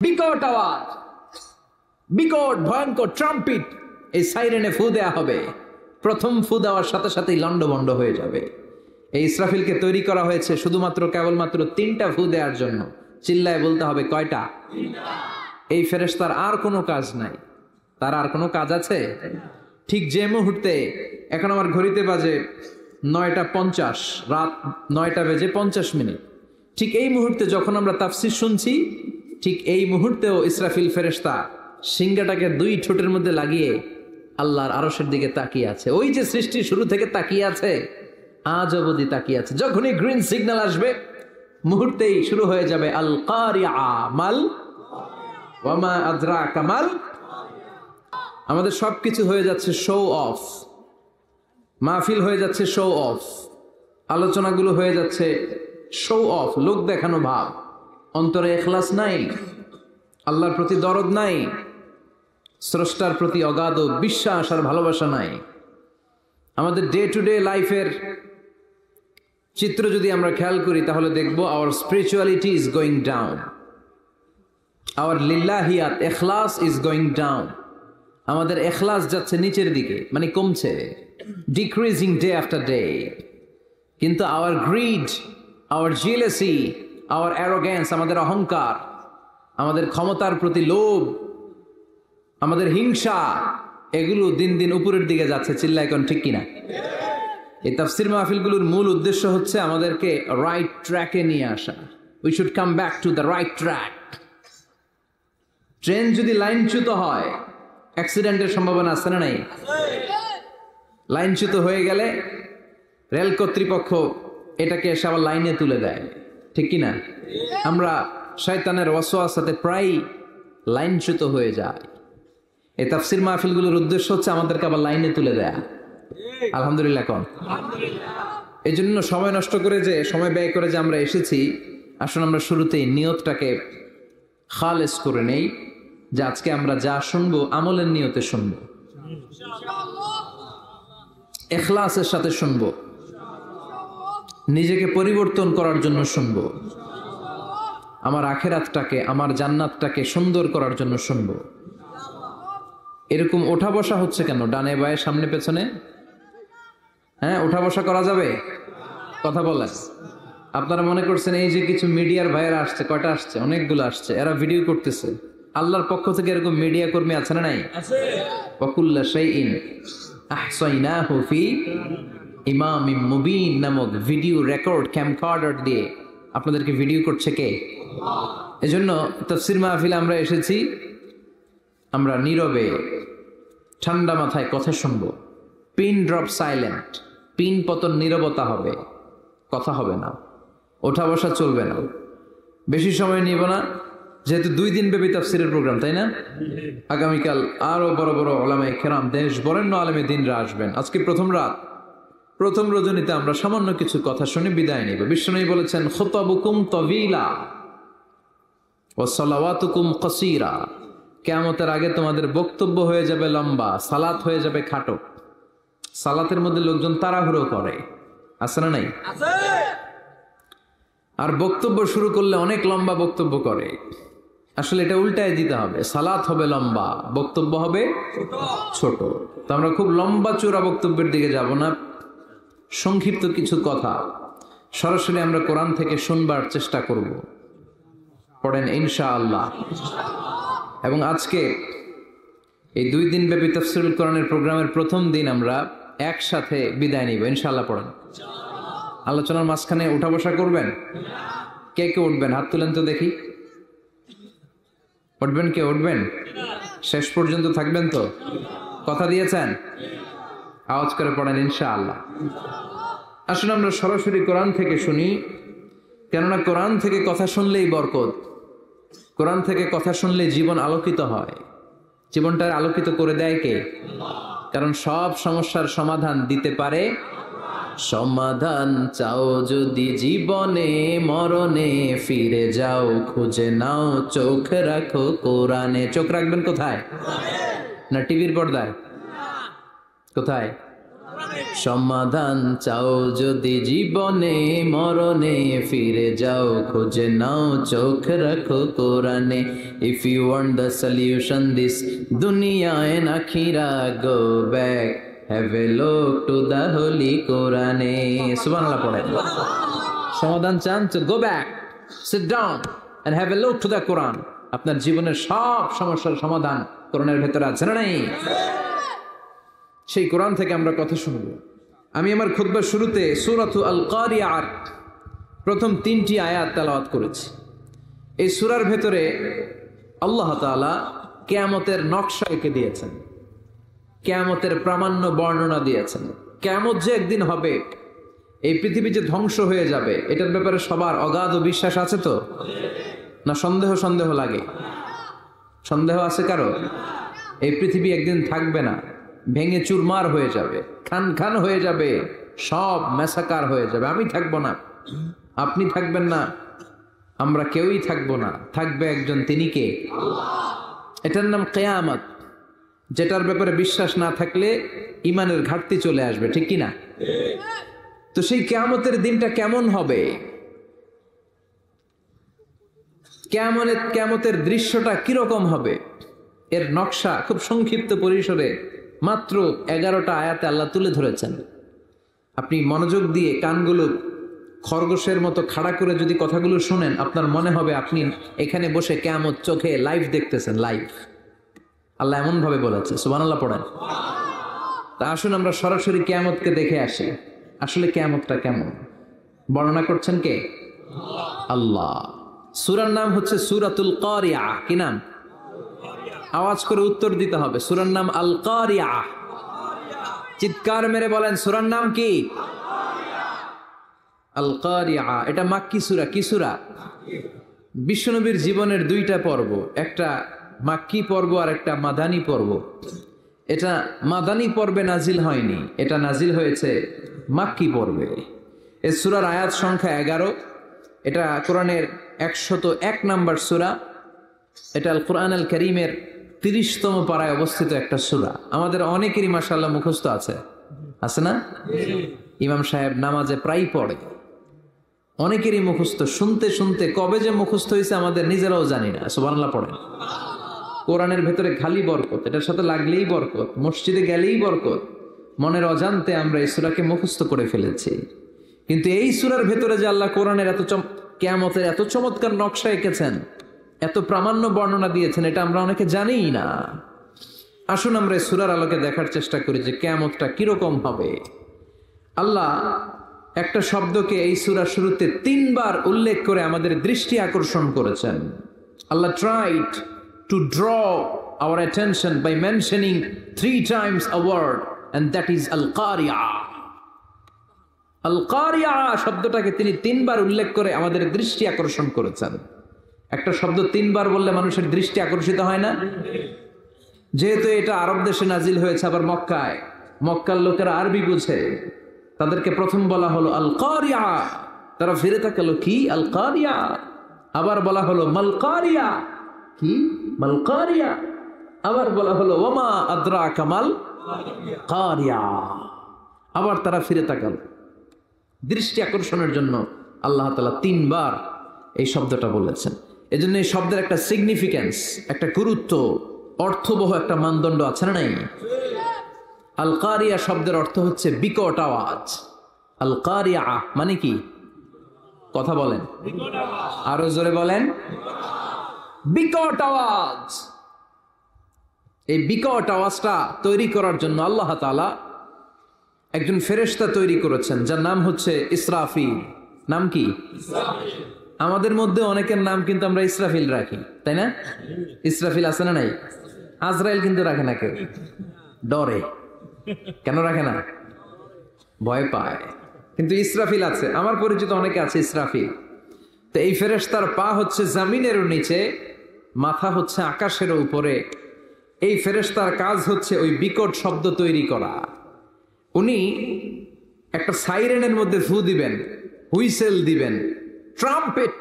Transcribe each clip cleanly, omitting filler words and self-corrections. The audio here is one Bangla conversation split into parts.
বিকট আওয়াজ, বিকট ভয়ঙ্কর ট্রাম্পিট, এই সাইরেনে ফু দেয়া হবে। প্রথম ফু দেওয়ার সাথে সাথেই লন্ডভন্ড হয়ে যাবে। এই ইসরাফিলকে তৈরি করা হয়েছে শুধুমাত্র কেবলমাত্র 3টা ফু দেওয়ার জন্য। চিল্লায় বলতে হবে কয়টা? এই ফেরেশতার আর কোনো কাজ নাই। তার আর কোনো কাজ আছে? ঠিক যে মুহূর্তে, এখন আমার ঘড়িতে বাজে 9:50, রাত 9:50, ঠিক এই মুহূর্তে যখন আমরা তাফসীর শুনছি, ঠিক এই মুহূর্তেও ইসরাফিল ফেরেশতা সিংহাটাকে 2 ঠোঁটের মধ্যে লাগিয়ে আল্লাহর আরশের দিকে তাকিয়ে আছে। ওই যে সৃষ্টি শুরু থেকে তাকিয়ে আছে, আজ অবধি তাকিয়ে আছে। যখনই গ্রিন সিগন্যাল আসবে, মুহূর্তেই শুরু হয়ে যাবে আল কারিআ মাল ওয়া মা আদরাকা মাল। আমাদের সবকিছু হয়ে যাচ্ছে শো অফ, মাহফিল হয়ে যাচ্ছে শো অফ, আলোচনাগুলো হয়ে যাচ্ছে শো অফ, লোক দেখানো ভাব। অন্তরে ইখলাস নাই, আল্লাহর প্রতি দরদ নাই, স্রষ্টার প্রতি অগাধ বিশ্বাস আর ভালোবাসা নাই। আমাদের ডে টু ডে লাইফের চিত্র যদি আমরা খেয়াল করি, তাহলে দেখব our spirituality is going down, our লিল্লাহিয়াত ইখলাস ইজ গোয়িং ডাউন। আমাদের ইখলাস যাচ্ছে নিচের দিকে, মানে কমছে, ডিক্রিজিং ডে আফটার ডে। কিন্তু our greed, our jealousy, our arrogance, আমাদের অহংকার, আমাদের ক্ষমতার প্রতি লোভ, আমাদের হিংসা, এগুলো দিন দিন উপরের দিকে যাচ্ছে। চিল্লা এখন ঠিক কিনা? এই তাফসীর মাহফিলগুলোর মূল উদ্দেশ্য হচ্ছে আমাদেরকে রাইট ট্র্যাকে নিয়ে আসা। We should come back to the right track. Train যদি লাইনচ্যুত হয়, অ্যাক্সিডেন্টের সম্ভাবনা আছে না নাই? লাইনচ্যুত হয়ে গেলে রেল কর্তৃপক্ষ এটাকে এসে আবার লাইনে তুলে দেয়, ঠিক কিনা? আমরা শয়তানের ওয়াসওয়াসাতে প্রায় লাইনচ্যুত হয়ে যায়। এই তাফসীর মাহফিলগুলোর উদ্দেশ্য হচ্ছে আমাদেরকে আবার লাইনে তুলে দেয়া। আলহামদুলিল্লাহ কোন? এই জন্য সময় নষ্ট করে, যে সময় ব্যয় করে যে আমরা এসেছি, আসলে আমরা শুরুতেই নিয়তটাকে খালেস করে নেই, যে আজকে আমরা যা শুনবো আমলের নিয়তে শুনবো, ইখলাসের সাথে শুনবো, নিজেকে পরিবর্তন করার জন্য শুনবো, আমার আখিরাতটাকে, আমার জান্নাতটাকে সুন্দর করার জন্য শুনবো। এরকম ওঠা বসা হচ্ছে কেন? ডানে বায়ে সামনে পেছনে, হ্যাঁ, ওঠা বসা করা যাবে? কথা বলেন। আপনারা মনে করছেন এই যে কিছু মিডিয়ার ভাইয়েরা আসছে, কয়টা আসছে? অনেকগুলো আসছে, এরা ভিডিও করতেছে। আল্লাহর পক্ষ থেকে এরকম মিডিয়া কর্মী আছে না নাই? ওয়া কুল্লা শাইইন আহসাইনাহু ফি ইমামিম মুবিন নামক ভিডিও রেকর্ড ক্যামকর্ডার দিয়ে আপনাদেরকে ভিডিও করছে কে? এজন্য তাফসীর মাহফিলে আমরা এসেছি, আমরা নীরবে ঠান্ডা মাথায় কথা শুনবো। পিন ড্রপ সাইলেন্ট, পিন পতন নীরবতা হবে, কথা হবে না, ওঠা বসা চলবে না। বেশি সময় নিব না, যেহেতু 2 দিন ব্যাপী তাফসীরের প্রোগ্রাম, তাই না? আগামীকাল আরো বড় বড় উলামায়ে কেরাম, দেশ বরেণ্য আলেমে দ্বীনরা আসবেন। আজকে প্রথম রাত, প্রথম রজনীতে আমরা সামান্য কিছু কথা শুনে বিদায় নিব। বিশ্বনবী বলেছেন, খুতাবুকুম তাওয়িলা ওয়া সালাওয়াতুকুম কাসীরা। কিয়ামতের আগে তোমাদের বক্তব্য হয়ে যাবে লম্বা, সালাত হয়ে যাবে খাটো। সালাতের মধ্যে লোকজন তাড়াহুড়ো করে, আছে না নাই? আর বক্তব্য শুরু করলে অনেক লম্বা বক্তব্য করে। আসলে এটা উল্টায় দিতে হবে, সালাত হবে লম্বা, বক্তব্য হবে ছোট। তো আমরা খুব লম্বা চূড়া বক্তব্যের দিকে যাব না, সংক্ষিপ্ত কিছু কথা সরাসরি আমরা কোরআন থেকে শুনবার চেষ্টা করব। পড়েন ইনশাআল্লাহ। এবং আজকে এই 2 দিন ব্যাপী তাফসীরুল কোরআনের প্রোগ্রামের প্রথম দিন আমরা একসাথে বিদায় নিব ইনশাআল্লাহ। পড়েন। আলোচনার মাঝখানে উঠা বসা করবেন? কে কে উঠবেন? হাত তুলেন তো দেখি। উঠবেন? কে উঠবেন? শেষ পর্যন্ত থাকবেন তো? কথা দিয়েছেন? আওয়াজ করে পড়েন ইনশাআল্লাহ। আসলে আমরা সরাসরি কোরআন থেকে শুনি, কেননা কোরআন থেকে কথা শুনলেই বরকত। কোরআন থেকে কথা শুনলে জীবন আলোকিত হয়। জীবনটা আলোকিত করে দেয় কে? কারণ সব সমস্যার সমাধান দিতে পারে। সমাধান চাও যদি জীবনে, মরণে ফিরে যাও, খুঁজে নাও, চোখ রাখো কোরআনে। চোখ রাখবেন কোথায়? না টিভির পর্দায়? কোথায়? সমাধান চাও যদি জীবনে মরণে, ফিরে যাও খুঁজে নাও চোখ রাখো কোরআনে। If you want the solution this দুনিয়া এন্ড আখিরা, go back have a look to the holy কোরআনে। সুবহানাল্লাহ পড়েন। সমাধান চান তো go back, sit down and have a look to the Quran. আপনার জীবনের সব সমস্যার সমাধান কোরআনের ভেতরে আছে না নাই? সেই কোরআন থেকে আমরা কথা শুনব। আমি আমার খুতবার শুরুতে সূরাতু আল কারিয়ার প্রথম 3টি আয়াত তেলাওয়াত করেছি। এই সূরার ভেতরে আল্লাহ তাআলা কিয়ামতের নকশা এঁকে দিয়েছেন, কিয়ামতের প্রামাণ্য বর্ণনা দিয়েছেন। কিয়ামত যে একদিন হবে, এই পৃথিবী যে ধ্বংস হয়ে যাবে, এটার ব্যাপারে সবার অগাধ বিশ্বাস আছে তো? না সন্দেহ লাগে? সন্দেহ আছে কারো? এই পৃথিবী একদিন থাকবে না, ভেঙে চুরমার হয়ে যাবে, খান খান হয়ে যাবে, সব ম্যাসাকার হয়ে যাবে। আমি থাকবো না, আপনি থাকবেন না, আমরা কেউই থাকবো না, থাকবে একজন, তিনি কে? এটার নাম কিয়ামত, যেটার ব্যাপারে বিশ্বাস না থাকলে ইমানের ঘাটতি চলে আসবে, ঠিক কি না? তো সেই কিয়ামতের দিনটা কেমন হবে, কিয়ামতের দৃশ্যটা কিরকম হবে, এর নকশা খুব সংক্ষিপ্ত পরিসরে মাত্র 11টা আয়াতে আল্লাহ তুলে ধরেছেন। আপনি মনোযোগ দিয়ে কানগুলো খরগোশের মতো খাড়া করে যদি কথাগুলো শুনেন, আপনার মনে হবে আপনি এখানে বসে কিয়ামত চোখে লাইভ দেখতেছেন, লাইভ। আল্লাহ এমন ভাবে বলেছে, সুবহানাল্লাহ পড়েন। তা আসুন আমরা সরাসরি কিয়ামতকে দেখে আসি। আসলে কিয়ামতটা কেমন বর্ণনা করছেন কে? আল্লাহ। সূরার নাম হচ্ছে সূরাতুল কারিয়া। কি নাম? আওয়াজ করে উত্তর দিতে হবে। সূরার নাম আল কারিয়া। চিৎকার মেরে বলেন, সূরার নাম কি? আল কারিয়া। এটা মাক্কি সূরা। কি সূরা? বিশ্বনবীর জীবনের 2টা পর্ব, একটা মাক্কি পর্ব আর একটা মাদানী পর্ব। এটা মাদানী পর্বে নাজিল হয়নি, এটা নাজিল হয়েছে মাক্কি পর্বে। এই সূরার আয়াত সংখ্যা 11। এটা কোরআনের 101 নম্বর সূরা। এটা আল কোরআন আল কারীমের 30তম পারায় অবস্থিত একটা সূরা। আমাদের অনেকেরই মাশাআল্লাহ মুখস্থ আছে না? ইমাম সাহেব নামাজে প্রায় পড়ে, অনেকেরই মুখস্থ। শুনতে শুনতে কবে যে মুখস্থ হয়েছে আমাদের নিজেরাও জানি না। সুবহানাল্লাহ পড়েন। কোরআনের ভেতরে খালি বরকত, এটার সাথে লাগলেই বরকত, মসজিদে গেলেই বরকত। মনের অজান্তে আমরা এই সূরাকে মুখস্থ করে ফেলেছি। কিন্তু এই সূরার ভেতরে যে আল্লাহ কোরআনের কিয়ামতের এত চমৎকার নকশা এঁকেছেন, এত প্রামাণ্য বর্ণনা দিয়েছেন, এটা আমরা অনেকে জানিই না। আসুন আমরা এই সূরার আলোকে দেখার চেষ্টা করি যে কিয়ামতটা কিরকম হবে। আল্লাহ একটা শব্দকে এই সূরার শুরুতে 3 বার উল্লেখ করে আমাদের দৃষ্টি আকর্ষণ করেছেন। আল্লাহ tried to draw our attention by mentioning 3 times a word, and that is al-Qari'ah. al-Qari'ah শব্দটাকে তিনি 3 বার উল্লেখ করে আমাদের দৃষ্টি আকর্ষণ করেছেন। একটা শব্দ 3 বার বললে মানুষের দৃষ্টি আকর্ষিত হয় না? যেহেতু এটা আরব দেশে নাজিল হয়েছে, আবার মক্কায়, মক্কার লোকেরা আরবি বুঝে, তাদেরকে প্রথম বলা হলো আল কারিয়া। তারা ফিরে তাকালো, কি আল কারিয়া? আবার বলা হলো মাল কারিয়া। কি মাল কারিয়া? আবার বলা হলো ওয়ামা আদরাকা মাল কারিয়া। আবার তারা ফিরে তাকালো। দৃষ্টি আকর্ষণের জন্য আল্লাহ তাআলা 3 বার এই শব্দটা বলেছেন। এজন্য এই শব্দের একটা সিগনিফিকেন্স, একটা গুরুত্ব, অর্থবহ একটা মানদণ্ড আছে না নাই? আল কারিয়া শব্দের অর্থ হচ্ছে বিকট আওয়াজ। আল কারিয়া মানে কি? কথা বলেন, আরো জোরে বলেন। বিকট আওয়াজ। এই বিকট আওয়াজটা তৈরি করার জন্য আল্লাহ তাআলা একজন ফেরেশতা তৈরি করেছেন, যার নাম হচ্ছে ইসরাফিল। নাম কি? আমাদের মধ্যে অনেকের নাম কিন্তু আমরা ইসরাফিল রাখি, তাই না? ইসরাফিল আছে না নাই? আজরাইল কিন্তু রাখে না কেউ, ডরে। কেন রাখে না? ভয় পায়। কিন্তু ইসরাফিল আছে, আমার পরিচিত অনেকে আছে ইসরাফিল। তো এই ফেরেশতার পা হচ্ছে জমিনেরও নিচে, মাথা হচ্ছে আকাশের উপরে। এই ফেরেশতার কাজ হচ্ছে ওই বিকট শব্দ তৈরি করা। উনি একটা সাইরেনের মধ্যে ফু দিবেন, হুইসেল দিবেন, ট্রাম্পেট।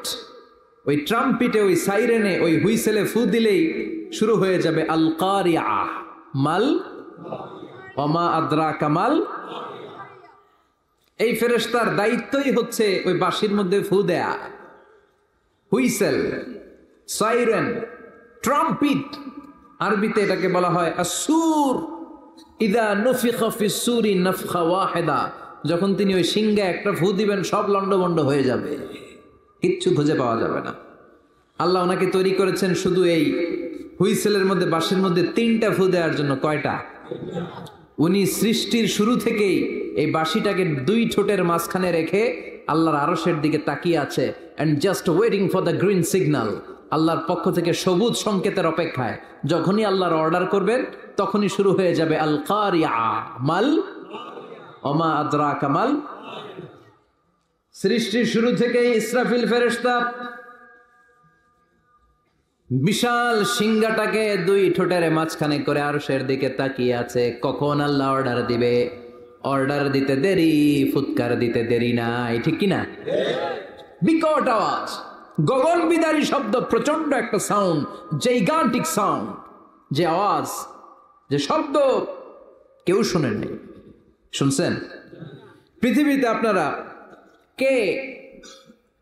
ওই ট্রাম্পিটে, ওই সাইরেনে, ওই হুইসেলে ফু দিলেই শুরু হয়ে যাবে আল কারিয়া। মাল ওয়ামা আদরাকা মাল এই ফেরেশতার দায়িত্বই হচ্ছে ওই বাঁশির মধ্যে ফু দেয়া। হুইসেল, সাইরেন, ট্রাম্পিট, আরবিতে এটাকে বলা হয় আসুর। ইদা নুফিখা ফিস সূরি নাফখা ওয়াহিদা, যখন তিনি ওই সিংহে একটা ফু দিবেন সব লন্ডভন্ড হয়ে যাবে, কিচ্ছু খুঁজে পাওয়া যাবে না। আল্লাহ ওনাকে তৈরি করেছেন শুধু এই হুইসেলের মধ্যে, বাঁশির মধ্যে 3টা ফু দেওয়ার জন্য। কয়টা? উনি সৃষ্টির শুরু থেকেই এই বাঁশিটাকে 2 ঠোঁটের মাঝখানে রেখে আল্লাহর আরশের দিকে তাকিয়ে আছে, and just waiting for the green signal. আল্লাহর পক্ষ থেকে সবুজ সংকেতের অপেক্ষায়। যখনই আল্লাহর অর্ডার করবেন তখনই শুরু হয়ে যাবে আল কারিআ মাল ওমা আদরাকা মাল। সৃষ্টির শুরু থেকেই ইসরাফিল ফেরেশতা বিশাল সিংহাটাকে 2 ঠোঁটের মাঝখানে করে আরশের দিকে তাকিয়ে আছে, কখন আল্লাহ অর্ডার দিবে। অর্ডার দিতে দেরি, ফুৎকার দিতে দেরি নাই, ঠিক কিনা? বিকট আওয়াজ, গগন বিদারী শব্দ, প্রচন্ড একটা সাউন্ড, জাইগান্টিক সাউন্ড, যে আওয়াজ, যে শব্দ কেউ শোনেন নাই। শুনছেন? পৃথিবীতে আপনারা কে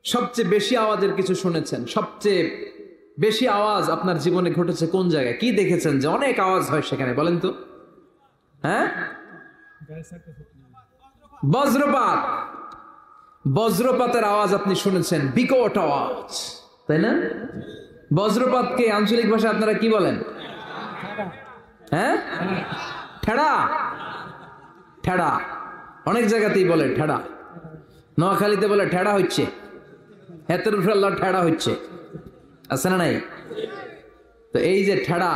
সবচেয়ে বেশি আওয়াজের কিছু শুনেছেন? সবচেয়ে বেশি আওয়াজ আপনার জীবনে ঘটেছে কোন জায়গায়? কি দেখেছেন যে অনেক আওয়াজ হয় সেখানে? বলেন তো। হ্যাঁ, বজ্রপাত। বজ্রপাতের আওয়াজ আপনি শুনেছেন, বিকট আওয়াজ, তাই না? বজ্রপাতকে আঞ্চলিক ভাষা আপনারা কি বলেন? হ্যাঁ, ঠেড়া। ঠেড়া অনেক জায়গাতেই বলে ঠেড়া। নোয়াখালীতে বলে ঠেড়া হচ্ছে, হেতের উপরে আল্লাহ ঠেড়া হচ্ছে, আছে না নাই? তো এই যে ঠেড়া,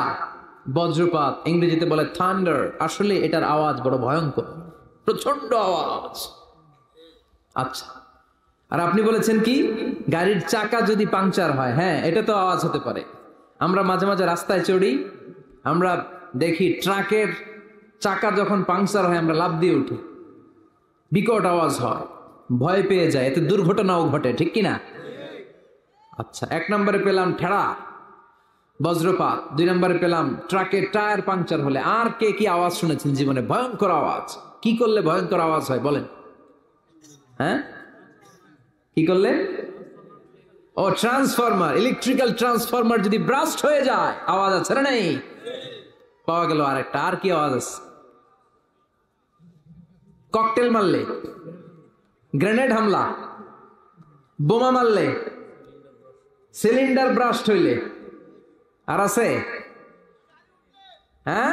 বজ্রপাত, ইংরেজিতে বলে থান্ডার, আসলে এটার আওয়াজ বড় ভয়ঙ্কর, প্রচন্ড আওয়াজ। আচ্ছা, আর আপনি বলেছেন কি, গাড়ির চাকা যদি পাংচার হয়, হ্যাঁ এটা তো আওয়াজ হতে পারে। আমরা মাঝে মাঝে রাস্তায় চড়ি, আমরা দেখি ট্রাকের চাকা যখন পাংচার হয় আমরা লাফ দিয়ে উঠি, বিকট আওয়াজ হয়, ভয় পেয়ে যায়, এতে দুর্ঘটনাও ঘটে, ঠিক কিনা? আচ্ছা, 1 নম্বরে পেলাম ঠেড়া, বজ্রপাত। 2 নম্বরে পেলাম ট্রাকের টায়ার পাংচার হলে। আর কে কি আওয়াজ শুনেছেন জীবনে? ভয়ঙ্কর আওয়াজ। কি করলে ভয়ঙ্কর আওয়াজ হয় বলেন? হ্যাঁ, কি করলে? ও, ট্রান্সফরমার, ইলেকট্রিক্যাল ট্রান্সফরমার যদি ব্রাস্ট হয়ে যায় আওয়াজ আছে না নেই? পাওয়া গেল আরেকটা। আর কি আওয়াজ আছে? ককটেল মারলে, গ্রেনেড হামলা, বোমা মারলে, সিলিন্ডার ব্রাস্ট হইলে। আর আছে? হ্যাঁ,